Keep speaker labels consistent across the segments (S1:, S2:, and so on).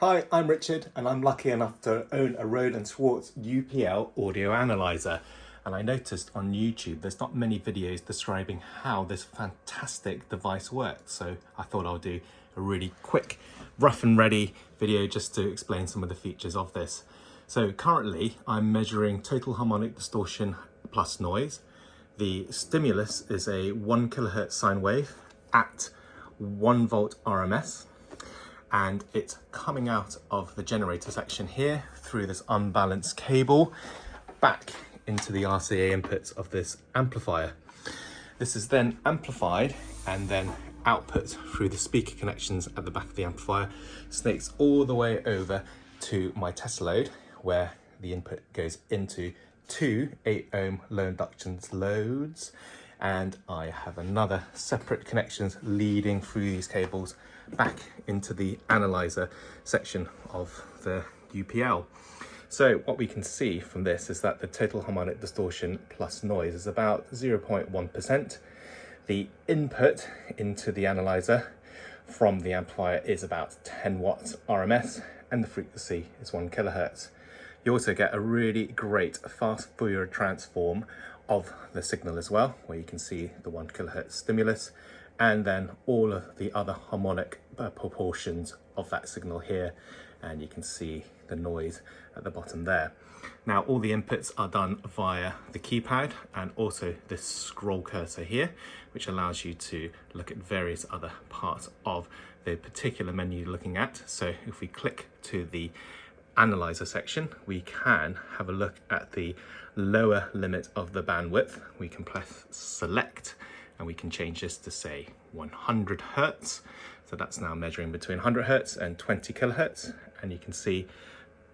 S1: Hi, I'm Richard and I'm lucky enough to own a Rohde Schwarz UPL audio analyzer. And I noticed on YouTube there's not many videos describing how this fantastic device works. So I thought I'll do a really quick, rough and ready video just to explain some of the features of this. So currently I'm measuring total harmonic distortion plus noise. The stimulus is a 1 kHz sine wave at 1 volt RMS. And it's coming out of the generator section here through this unbalanced cable back into the RCA inputs of this amplifier. This is then amplified and then output through the speaker connections at the back of the amplifier, snakes all the way over to my test load where the input goes into two 8 ohm low inductance loads, and I have another separate connections leading through these cables back into the analyzer section of the UPL. So what we can see from this is that the total harmonic distortion plus noise is about 0.1%. The input into the analyzer from the amplifier is about 10 watts RMS and the frequency is 1 kilohertz. You also get a really great fast Fourier transform of the signal as well, where you can see the 1 kilohertz stimulus and then all of the other harmonic proportions of that signal here, and you can see the noise at the bottom there. Now all the inputs are done via the keypad and also this scroll cursor here, which allows you to look at various other parts of the particular menu you're looking at. So if we click to the analyzer section, we can have a look at the lower limit of the bandwidth. We can press select and we can change this to say 100 hertz. So that's now measuring between 100 hertz and 20 kilohertz. And you can see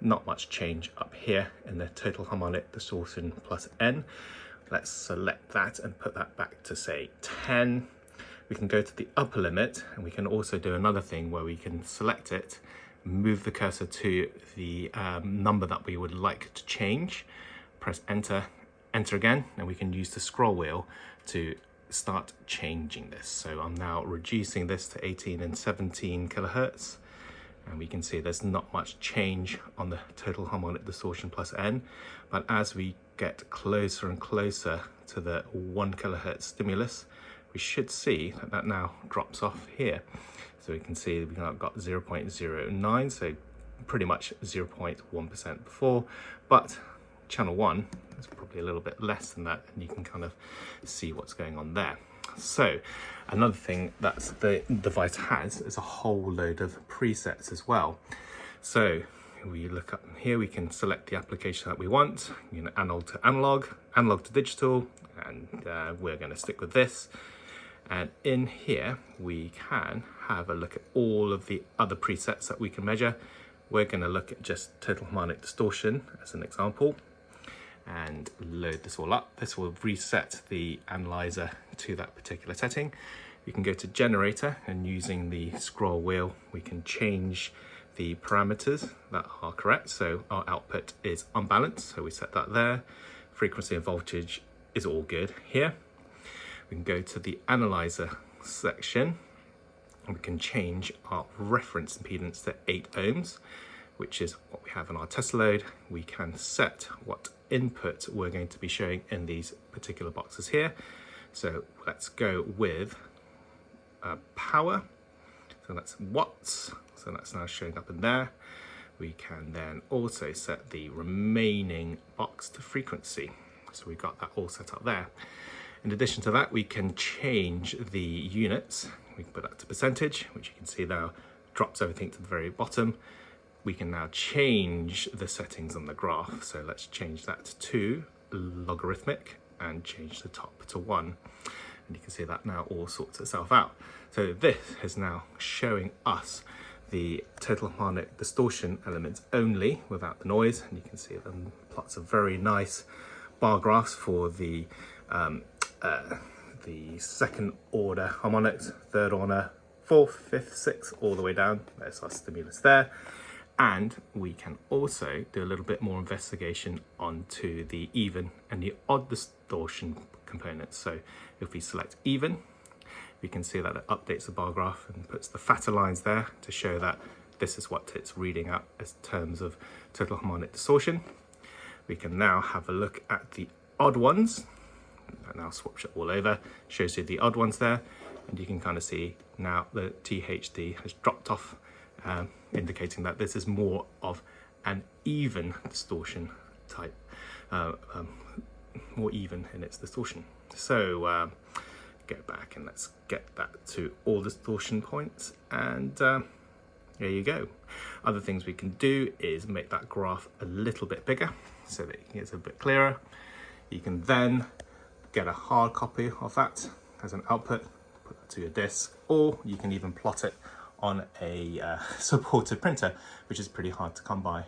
S1: not much change up here in the total harmonic distortion plus N. Let's select that and put that back to say 10. We can go to the upper limit and we can also do another thing where we can select it, move the cursor to the number that we would like to change, press enter, enter again, and we can use the scroll wheel to start changing this. So I'm now reducing this to 18 and 17 kilohertz, and we can see there's not much change on the total harmonic distortion plus N, but as we get closer and closer to the 1 kilohertz stimulus, we should see that that now drops off here. So we can see we've now got 0.09, so pretty much 0.1% before, but channel 1 is probably a little bit less than that, and you can kind of see what's going on there. So another thing that the device has is a whole load of presets as well. So we look up here, we can select the application that we want, you know, analog to analog, analog to digital, and we're going to stick with this. And in here we can have a look at all of the other presets that we can measure. We're going to look at just total harmonic distortion as an example and load this all up. This will reset the analyzer to that particular setting. You can go to generator, and using the scroll wheel we can change the parameters that are correct. So our output is unbalanced, so we set that there. Frequency and voltage is all good here. We can go to the analyzer section and we can change our reference impedance to 8 ohms, which is what we have in our test load. We can set what input we're going to be showing in these particular boxes here. So let's go with power. So that's watts. So that's now showing up in there. We can then also set the remaining box to frequency. So we've got that all set up there. In addition to that, we can change the units. We can put that to percentage, which you can see now drops everything to the very bottom. We can now change the settings on the graph. So let's change that to logarithmic and change the top to 1. And you can see that now all sorts itself out. So this is now showing us the total harmonic distortion elements only without the noise. And you can see them plots of very nice bar graphs for the second order harmonics, third order, fourth, fifth, sixth, all the way down. There's our stimulus there. And we can also do a little bit more investigation onto the even and the odd distortion components. So if we select even, we can see that it updates the bar graph and puts the fatter lines there to show that this is what it's reading out as terms of total harmonic distortion. We can now have a look at the odd ones. And I'll swatch it all over, shows you the odd ones there, and you can kind of see now the THD has dropped off, indicating that this is more of an even distortion type, more even in its distortion. So go back and let's get that to all distortion points, and there you go. Other things we can do is make that graph a little bit bigger so that it gets a bit clearer. You can then get a hard copy of that as an output, put that to your disk, or you can even plot it on a supported printer, which is pretty hard to come by.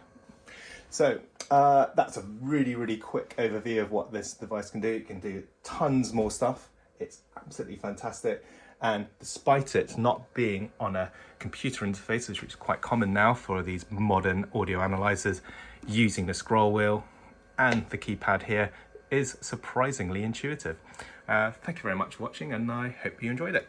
S1: So that's a really quick overview of what this device can do. It can do tons more stuff. It's absolutely fantastic. And despite it not being on a computer interface, which is quite common now for these modern audio analyzers, using the scroll wheel and the keypad here is surprisingly intuitive. Thank you very much for watching, and I hope you enjoyed it.